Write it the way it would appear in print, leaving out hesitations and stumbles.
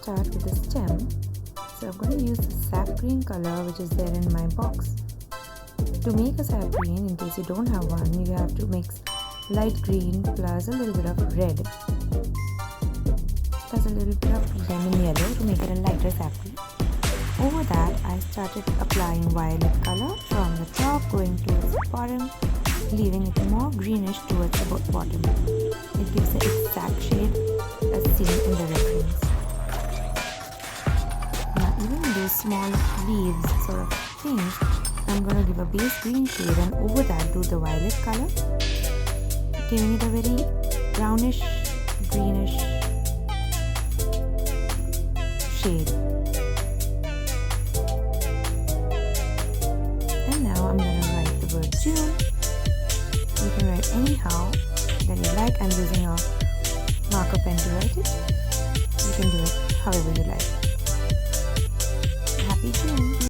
start with the stem. So I'm going to use the sap green color which is there in my box. To make a sap green, in case you don't have one, you have to mix light green plus a little bit of red plus a little bit of lemon yellow to make it a lighter sap green. Over that, I started applying violet color from the top going towards the bottom, leaving it more greenish towards the bottom. It gives the exact shade as seen in the reference. Now even those small leaves sort of change, I'm going to give a base green shade and over that do the violet color, giving it a very brownish, greenish shade. And now I'm going to write the word June. You can write anyhow that you like. I'm using a marker pen to write it. You can do it however you like.